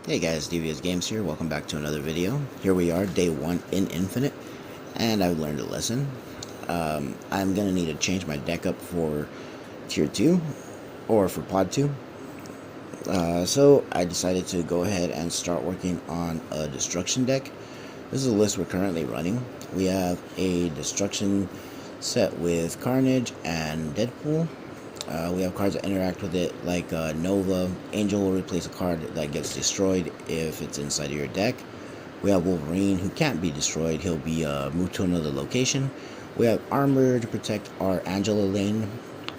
Hey guys, DVSGames here. Welcome back to another video. Here we are, day 1 in Infinite, and I've learned a lesson. I'm going to need to change my deck up for Tier 2, or for Pod 2. So I decided to go ahead and start working on a Destruction deck. This is a list we're currently running. We have a Destruction set with Carnage and Deadpool. We have cards that interact with it, like Nova. Angel will replace a card that gets destroyed if it's inside of your deck. We have Wolverine, who can't be destroyed. He'll be moved to another location. We have Armor to protect our Angela lane.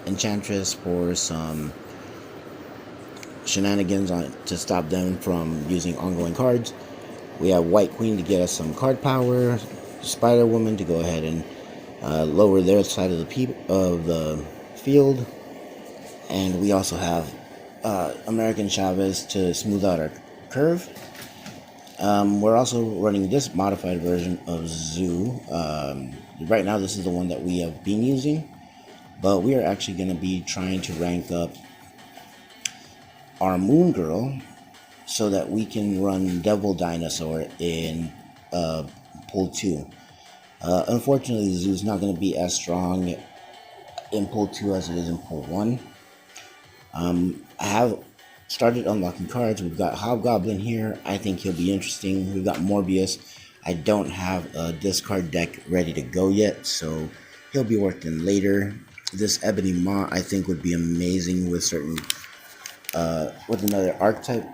Enchantress for some shenanigans to stop them from using ongoing cards. We have White Queen to get us some card power. Spider Woman to go ahead and lower their side of the field. And we also have American Chavez to smooth out our curve. We're also running this modified version of Zoo. Right now, this is the one that we have been using, but we are actually going to be trying to rank up our Moon Girl so that we can run Devil Dinosaur in Pool 2. Unfortunately, Zoo's not going to be as strong in Pool 2 as it is in Pool 1. I have started unlocking cards. We've got Hobgoblin here. I think he'll be interesting. We've got Morbius. I don't have a discard deck ready to go yet, so he'll be worked in later. This Ebony Maw I think would be amazing with with another archetype.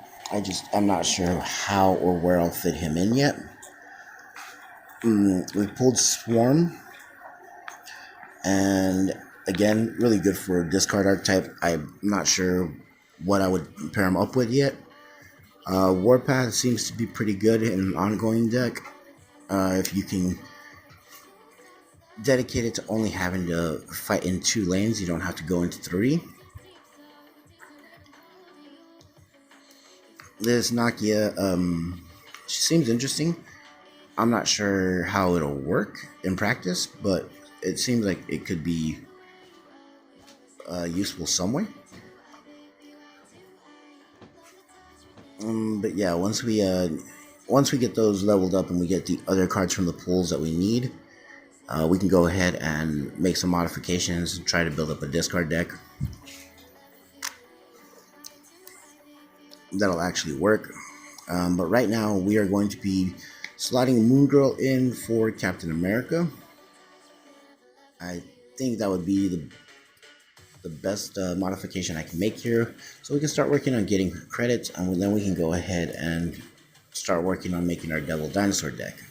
I'm not sure how or where I'll fit him in yet. We pulled Swarm, and again, really good for discard archetype. I'm not sure what I would pair him up with yet. Warpath seems to be pretty good in an ongoing deck. If you can dedicate it to only having to fight in 2 lanes, you don't have to go into 3. This Nakia, she seems interesting. I'm not sure how it'll work in practice, but it seems like it could be useful some way. But yeah, once we get those leveled up and we get the other cards from the pools that we need, we can go ahead and make some modifications and try to build up a discard deck that'll actually work. But right now, we are going to be slotting Moon Girl in for Captain America. I think that would be the best modification I can make here, so we can start working on getting her credits, and then we can go ahead and start working on making our Devil Dinosaur deck.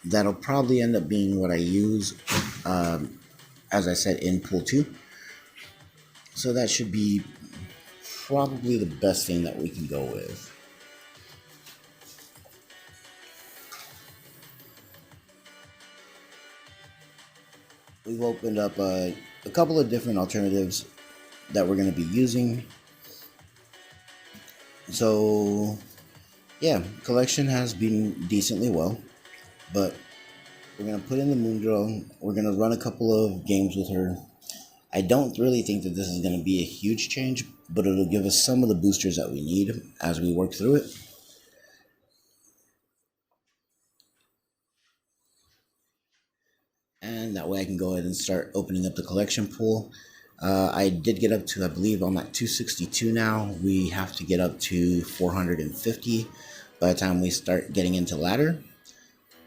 That'll probably end up being what I use, as I said, in Pool 2. So that should be probably the best thing that we can go with. We've opened up a couple of different alternatives that we're going to be using. So, yeah, collection has been decently well, but we're going to put in the Moon Girl. We're going to run a couple of games with her. I don't really think that this is going to be a huge change, but it'll give us some of the boosters that we need as we work through it. And that way I can go ahead and start opening up the collection pool. I did get up to, I believe I'm at 262 now. We have to get up to 450 by the time we start getting into ladder.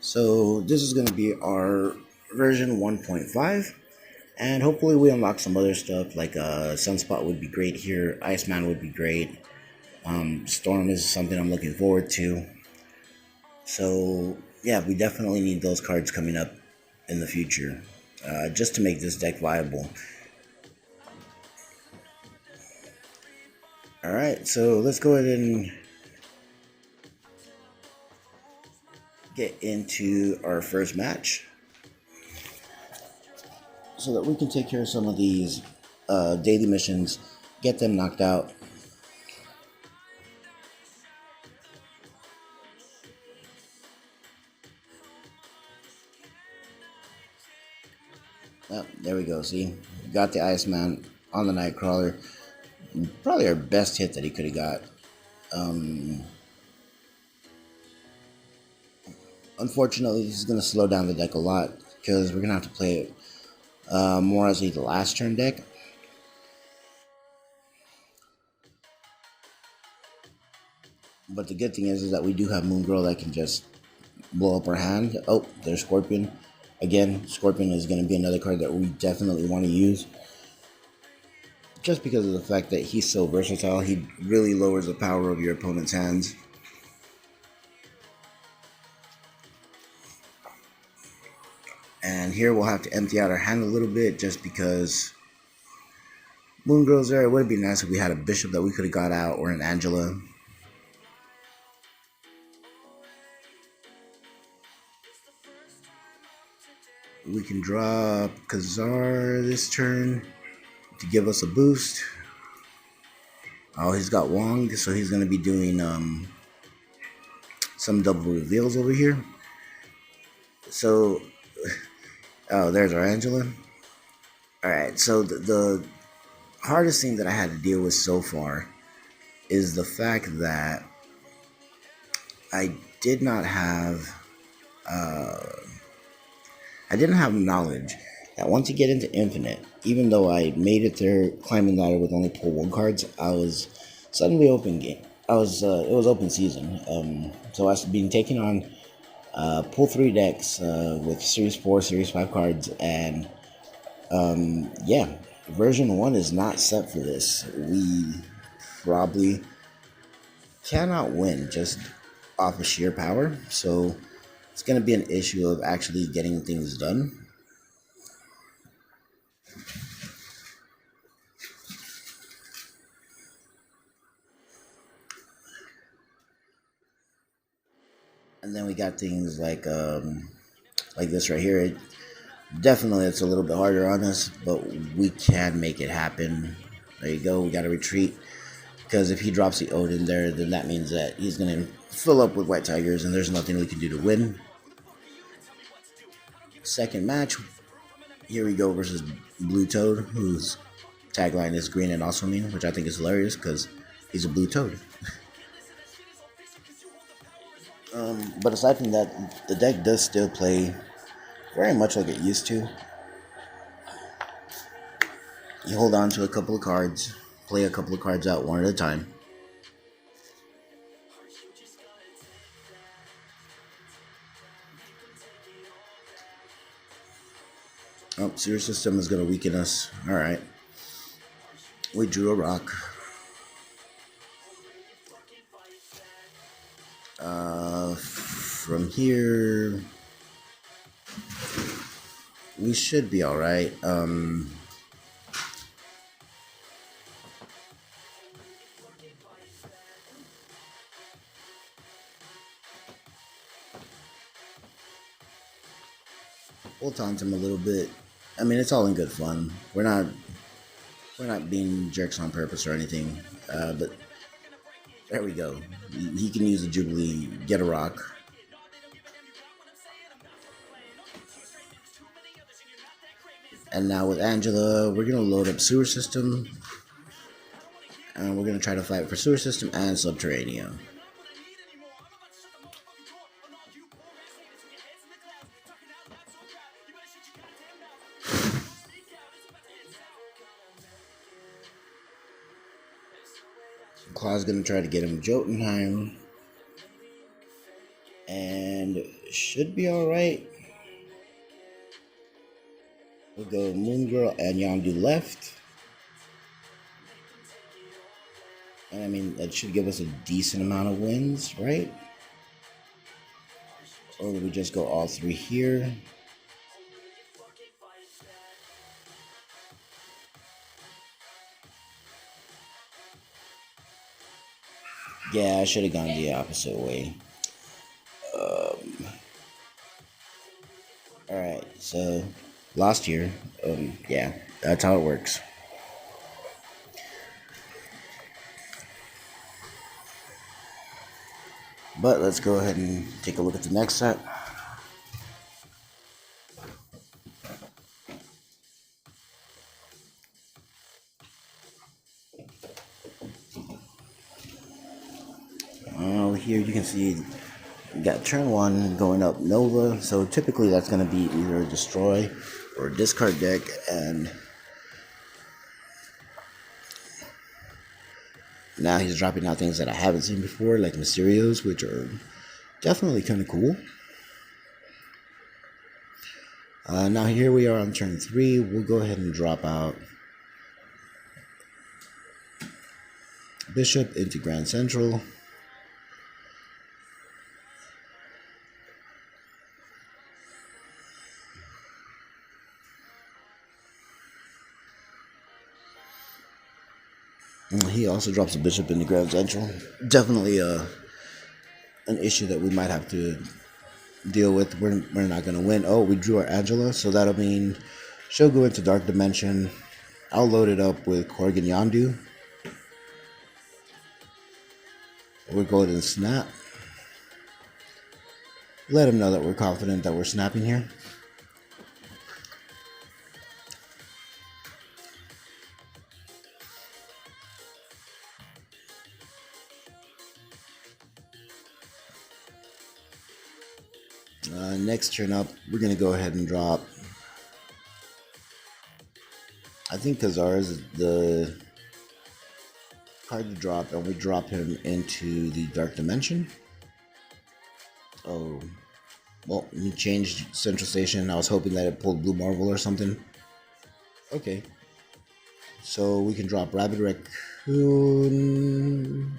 So this is going to be our version 1.5. And hopefully we unlock some other stuff, like Sunspot would be great here. Iceman would be great. Storm is something I'm looking forward to. So yeah, we definitely need those cards coming up in the future, just to make this deck viable. Alright, so let's go ahead and get into our first match so that we can take care of some of these daily missions, get them knocked out. Oh, there we go, see? Got the Iceman on the Nightcrawler. Probably our best hit that he could have got. Um, Unfortunately, this is going to slow down the deck a lot because we're going to have to play it more as a last turn deck. But the good thing is that we do have Moon Girl that can just blow up our hand. Oh, there's Scorpion. Again, Scorpion is going to be another card that we definitely want to use. Just because of the fact that he's so versatile, he really lowers the power of your opponent's hands. And here we'll have to empty out our hand a little bit just because Moon Girl's there. It would be nice if we had a Bishop that we could have got out or an Angela. We can drop Khazar this turn to give us a boost. Oh, he's got Wong, so he's going to be doing some double reveals over here. So, oh, there's our Angela. Alright, so the hardest thing that I had to deal with so far is the fact that I did not have I didn't have knowledge that once you get into Infinite, even though I made it there climbing ladder with only pull 1 cards, I was suddenly open game. It was open season. So I was being taken on pull 3 decks with Series 4, Series 5 cards, and yeah, version 1 is not set for this. We probably cannot win just off of sheer power, so it's going to be an issue of actually getting things done. And then we got things like this right here. Definitely, it's a little bit harder on us, but we can make it happen. There you go. We got to retreat because if he drops the Odin there, then that means that he's going to fill up with White Tigers, and there's nothing we can do to win. Second match, here we go versus Blue Toad, whose tagline is green and also mean, which I think is hilarious because he's a blue toad. But aside from that, the deck does still play very much like it used to. You hold on to a couple of cards, play a couple of cards out one at a time. Oh, Sewer System is going to weaken us. Alright. We drew a rock. From here, we should be alright. We'll taunt him a little bit. I mean, it's all in good fun. We're not being jerks on purpose or anything. But there we go. He can use a Jubilee, get a rock. And now with Angela, we're gonna load up Sewer System. And we're gonna try to fight for Sewer System and Subterranean. Claw's gonna try to get him Jotunheim. And should be alright. We'll go Moon Girl and Yondu left. And I mean, that should give us a decent amount of wins, right? Or do we just go all 3 here? Yeah, I should have gone the opposite way. Alright, so lost here. Yeah, that's how it works. But let's go ahead and take a look at the next set. here you can see we got turn 1 going up Nova, so typically that's going to be either a destroy or a discard deck, and now he's dropping out things that I haven't seen before, like Mysterios, which are definitely kind of cool. Now here we are on turn 3. We'll go ahead and drop out Bishop into Grand Central. He also drops a Bishop into Grand Central. Definitely an issue that we might have to deal with. We're not going to win. Oh, we drew our Angela, so that'll mean she'll go into Dark Dimension. I'll load it up with Korgan Yondu. We'll go ahead and snap. Let him know that we're confident that we're snapping here. Next turn up, we're going to go ahead and drop, I think Khazar is the card to drop, and we drop him into the Dark Dimension. Oh, well, we changed Central Station. I was hoping that it pulled Blue Marvel or something. Okay. So we can drop Rabbit Raccoon.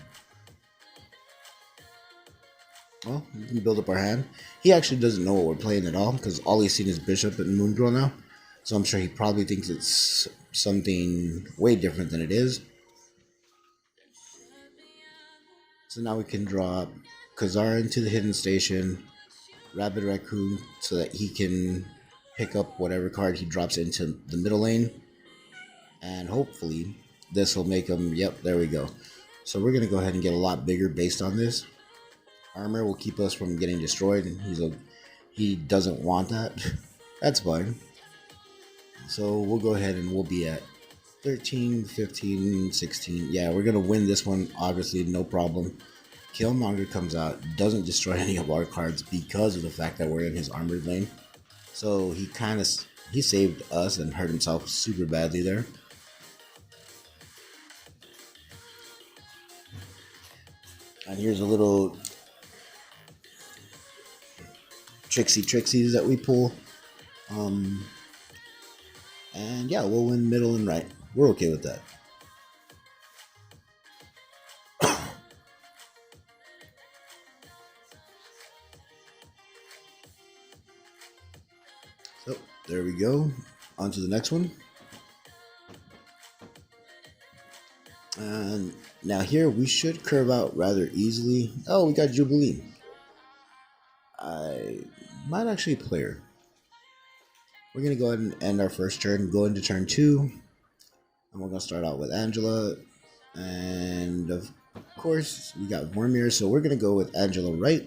Well, we can build up our hand. He actually doesn't know what we're playing at all, because all he's seen is Bishop and Moongirl now. So I'm sure he probably thinks it's something way different than it is. So now we can drop Khazar into the Hidden Station, Rabbit Raccoon, so that he can pick up whatever card he drops into the middle lane. And hopefully this will make him, yep, there we go. So we're going to go ahead and get a lot bigger based on this. Armor will keep us from getting destroyed, and he doesn't want that. That's fine. So we'll go ahead and we'll be at 13, 15, 16. Yeah, we're going to win this one, obviously, no problem. Killmonger comes out, doesn't destroy any of our cards because of the fact that we're in his armored lane. So he saved us and hurt himself super badly there. And here's a little trixies that we pull. And yeah, we'll win middle and right. We're okay with that. So there we go. On to the next one. And now here we should curve out rather easily. Oh, we got Jubilee. I might actually play her. We're going to go ahead and end our first turn, go into turn 2. And we're going to start out with Angela. And of course, we got Vormir, so we're going to go with Angela right.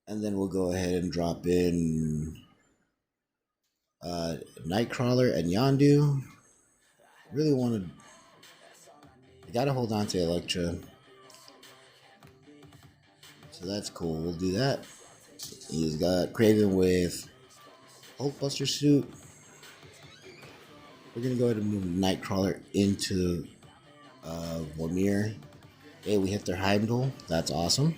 And then we'll go ahead and drop in Nightcrawler and Yondu. Really want to... I gotta hold on to Elektra. So that's cool. We'll do that. He's got Kraven with Hulkbuster suit. We're gonna go ahead and move Nightcrawler into Vormir. Hey, we hit their Heimdall. That's awesome.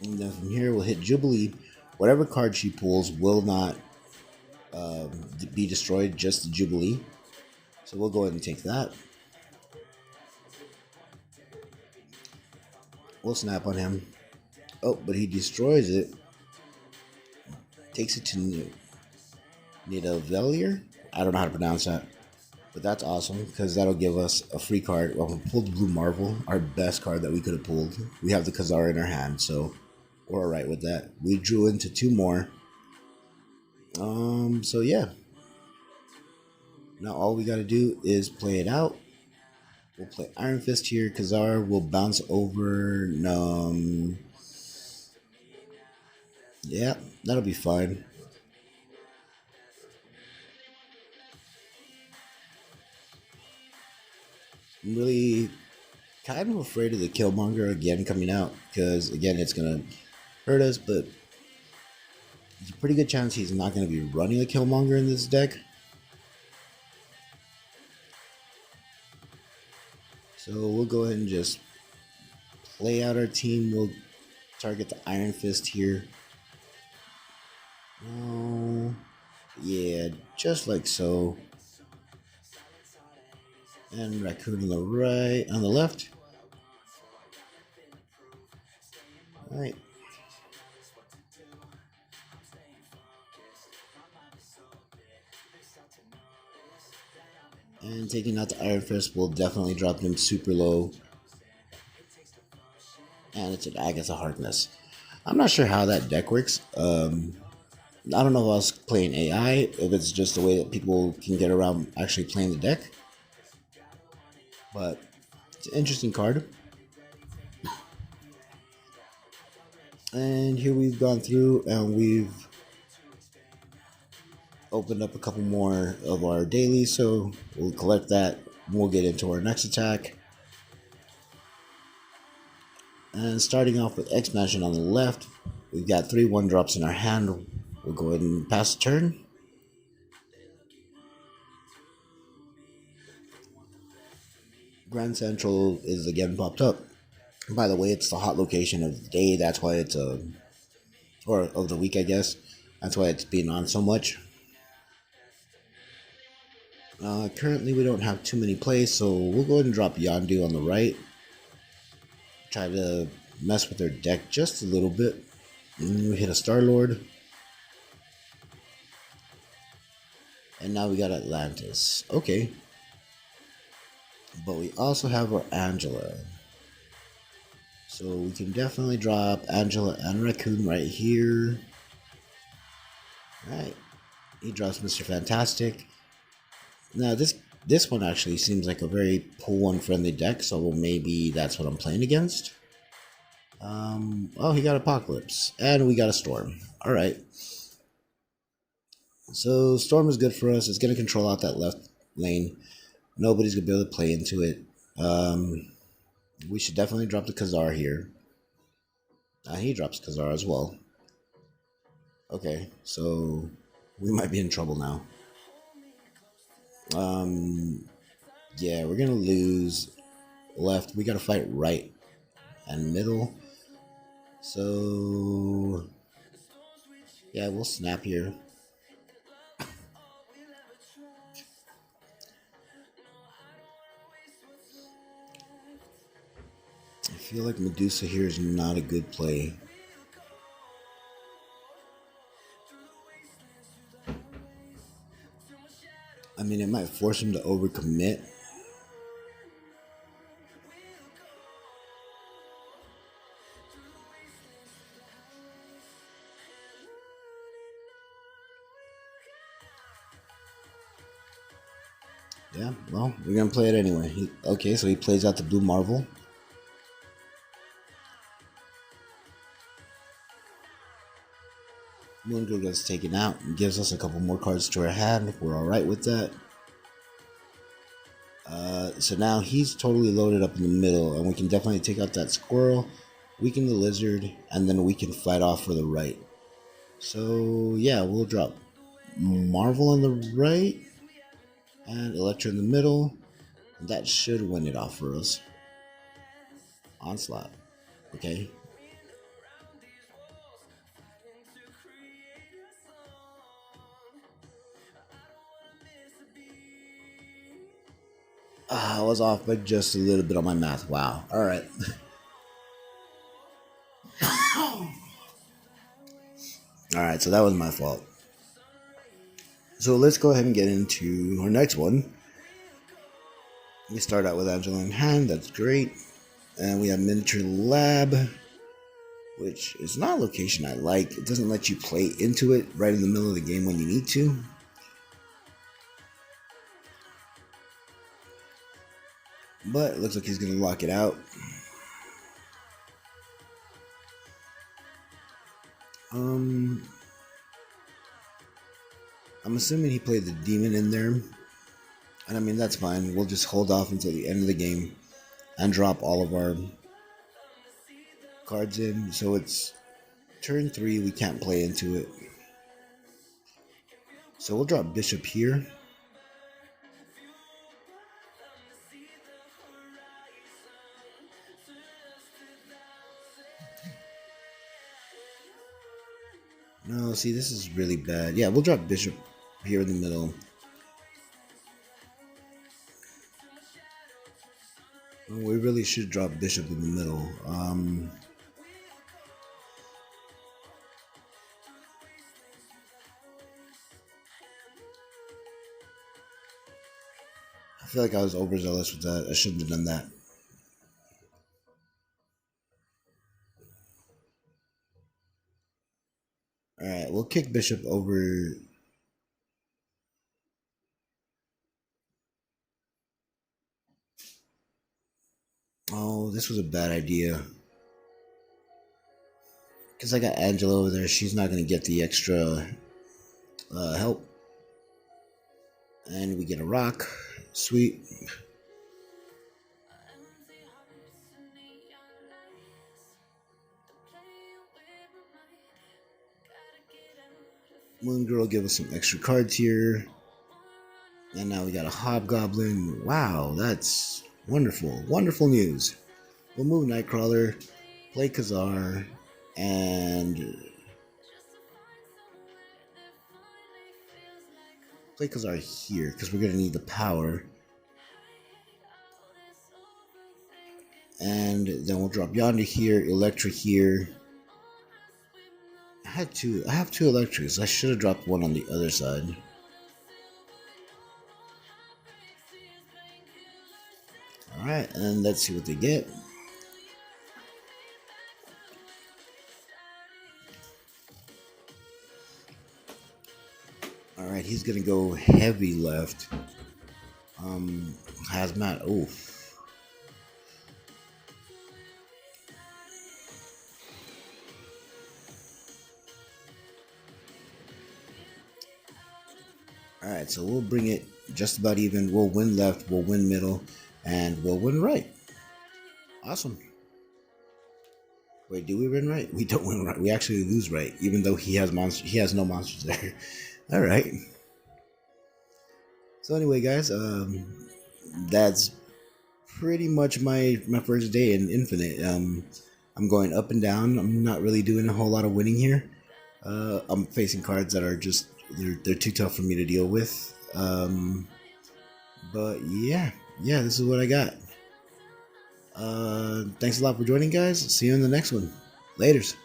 And then from here, we'll hit Jubilee. Whatever card she pulls will not be destroyed, just the Jubilee. So we'll go ahead and take that. We'll snap on him. Oh, but he destroys it. Takes it to Nidavellir. I don't know how to pronounce that. But that's awesome, because that'll give us a free card. Well, we pulled Blue Marvel, our best card that we could have pulled. We have the Khazar in our hand, so we're alright with that. We drew into 2 more. So yeah. Now all we gotta do is play it out. We'll play Iron Fist here. Khazar will bounce over. Yeah, that'll be fine. I'm really kind of afraid of the Killmonger again coming out, because again it's gonna hurt us, but there's a pretty good chance he's not gonna be running a Killmonger in this deck. So we'll go ahead and just play out our team. We'll target the Iron Fist here. Oh, yeah, just like so. And Raccoon on the right, on the left. Alright. And taking out the Iron Fist will definitely drop them super low. And it's an Agatha Harkness. I'm not sure how that deck works. I don't know if I was playing AI, if it's just the way that people can get around actually playing the deck. But it's an interesting card. And here we've gone through and we've opened up a couple more of our dailies, so we'll collect that. We'll get into our next attack. And starting off with X-Mansion on the left, we've got 3 1-drops in our hand. We'll go ahead and pass the turn. Grand Central is again popped up. By the way, it's the hot location of the day. That's why it's or of the week, I guess. That's why it's being on so much. Currently, we don't have too many plays, so we'll go ahead and drop Yondu on the right. Try to mess with their deck just a little bit. And we hit a Star-Lord. And now we got Atlantis. Okay. But we also have our Angela. So we can definitely drop Angela and Raccoon right here. Alright. He drops Mr. Fantastic. Now this one actually seems like a very pull one friendly deck, so maybe that's what I'm playing against. Oh, he got Apocalypse. And we got a Storm. Alright. So Storm is good for us. It's going to control out that left lane. Nobody's going to be able to play into it. We should definitely drop the Khazar here. He drops Khazar as well. Okay, so we might be in trouble now. Yeah, we're going to lose left. We got to fight right and middle. So, yeah, we'll snap here. I feel like Medusa here is not a good play. I mean, it might force him to overcommit. Yeah, well, we're going to play it anyway. Okay, so he plays out the Blue Marvel. Moon gets taken out and gives us a couple more cards to our hand. We're alright with that. So now he's totally loaded up in the middle, and we can definitely take out that Squirrel, weaken the Lizard, and then we can fight off for the right. So yeah, we'll drop Marvel on the right and Electra in the middle. That should win it off for us. Onslaught. Okay. I was off by just a little bit on my math. Wow. Alright. Alright, so that was my fault. So let's go ahead and get into our next one. We start out with Angela in hand. That's great. And we have Miniature Lab, which is not a location I like. It doesn't let you play into it right in the middle of the game when you need to. But it looks like he's going to lock it out. I'm assuming he played the demon in there. And I mean, that's fine. We'll just hold off until the end of the game and drop all of our cards in. So it's turn 3, we can't play into it. So we'll drop bishop here. No, see, this is really bad. Yeah, we'll drop bishop here in the middle. We really should drop bishop in the middle. I feel like I was overzealous with that. I shouldn't have done that. Alright, we'll kick bishop over. Oh, this was a bad idea. Because I got Angela over there. She's not going to get the extra help. And we get a rock. Sweet. Moon Girl give us some extra cards here. And now we got a Hobgoblin. Wow, that's wonderful. Wonderful news. We'll move Nightcrawler, play Khazar, and play Khazar here, because we're going to need the power. And then we'll drop Yonder here, Electra here. I have two Electrics. I should have dropped one on the other side. Alright, and let's see what they get. Alright, he's gonna go heavy left. Hazmat, oof. Alright, so we'll bring it just about even. We'll win left, we'll win middle, and we'll win right. Awesome. Wait, do we win right? We don't win right. We actually lose right, even though he has monsters. He has no monsters there. All right. So anyway, guys, that's pretty much my first day in Infinite. I'm going up and down. I'm not really doing a whole lot of winning here. I'm facing cards that are just they're too tough for me to deal with. But yeah, this is what I got. Thanks a lot for joining, guys. See you in the next one. Laters.